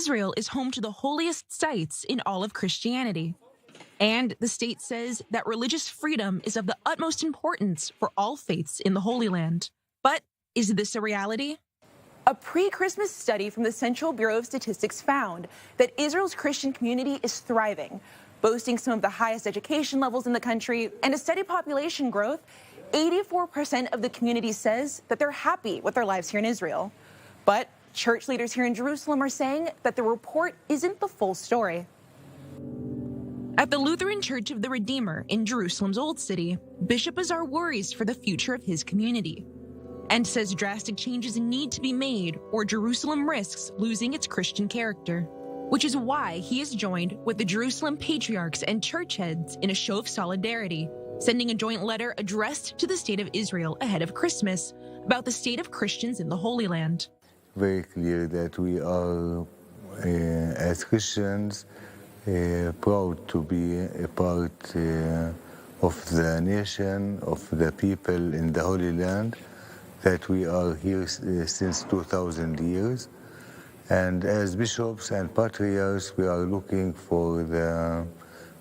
Israel is home to the holiest sites in all of Christianity. And the state says that religious freedom is of the utmost importance for all faiths in the Holy Land. But is this a reality? A pre-Christmas study from the Central Bureau of Statistics found that Israel's Christian community is thriving, boasting some of the highest education levels in the country and a steady population growth. 84% of the community says that they're happy with their lives here in Israel. But church leaders here in Jerusalem are saying that the report isn't the full story. At the Lutheran Church of the Redeemer in Jerusalem's Old City, Bishop Azar worries for the future of his community and says drastic changes need to be made or Jerusalem risks losing its Christian character, which is why he is joined with the Jerusalem patriarchs and church heads in a show of solidarity, sending a joint letter addressed to the state of Israel ahead of Christmas about the state of Christians in the Holy Land. Very clear that we are, as Christians, proud to be a part of the nation, of the people in the Holy Land, that we are here since 2,000 years. And as bishops and patriarchs, we are looking for the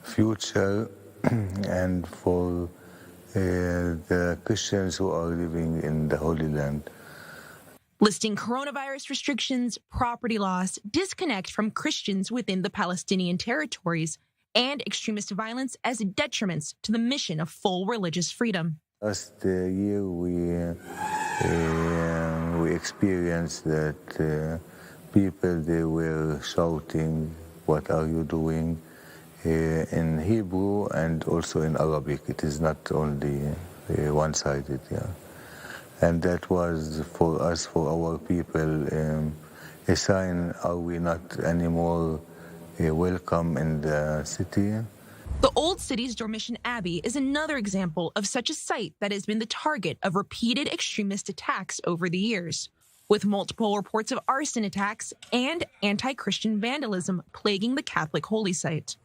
future and for the Christians who are living in the Holy Land. Listing coronavirus restrictions, property loss, disconnect from Christians within the Palestinian territories, and extremist violence as detriments to the mission of full religious freedom. Last year, we experienced that people, they were shouting, "What are you doing?" in Hebrew and also in Arabic. It is not only one-sided, yeah. And that was for us, for our people, a sign, are we not anymore welcome in the city? The Old City's Dormition Abbey is another example of such a site that has been the target of repeated extremist attacks over the years, with multiple reports of arson attacks and anti-Christian vandalism plaguing the Catholic holy site.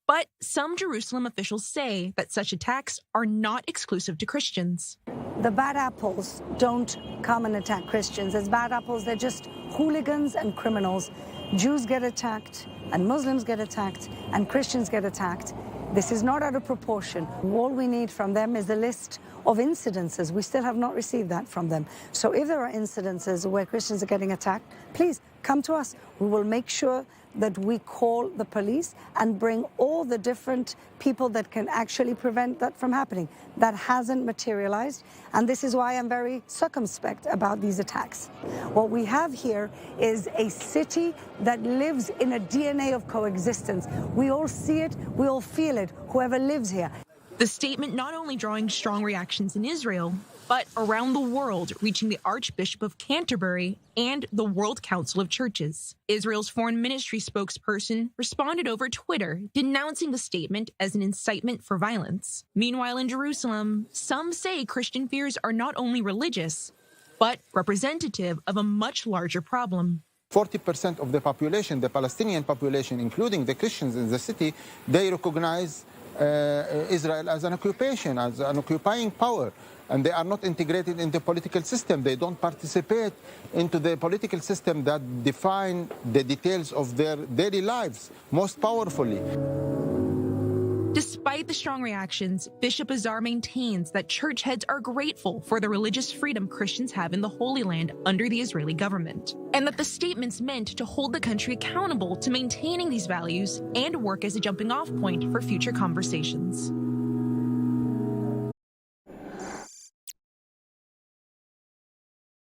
But some Jerusalem officials say that such attacks are not exclusive to Christians. The bad apples don't come and attack Christians. As bad apples, they're just hooligans and criminals. Jews get attacked, and Muslims get attacked, and Christians get attacked. This is not out of proportion. All we need from them is a list of incidences. We still have not received that from them. So if there are incidences where Christians are getting attacked, please come to us. We will make sure that we call the police and bring all the different people that can actually prevent that from happening. That hasn't materialized, and this is why I'm very circumspect about these attacks. What we have here is a city that lives in a DNA of coexistence. We all see it, we all feel it, whoever lives here. The statement not only drawing strong reactions in Israel, but around the world, reaching the Archbishop of Canterbury and the World Council of Churches. Israel's foreign ministry spokesperson responded over Twitter, denouncing the statement as an incitement for violence. Meanwhile, in Jerusalem, some say Christian fears are not only religious, but representative of a much larger problem. 40% of the population, the Palestinian population, including the Christians in the city, they recognize Israel as an occupation, as an occupying power. And they are not integrated in the political system. They don't participate into the political system that define the details of their daily lives most powerfully. Despite the strong reactions, Bishop Azar maintains that church heads are grateful for the religious freedom Christians have in the Holy Land under the Israeli government, and that the statement's meant to hold the country accountable to maintaining these values and work as a jumping-off point for future conversations.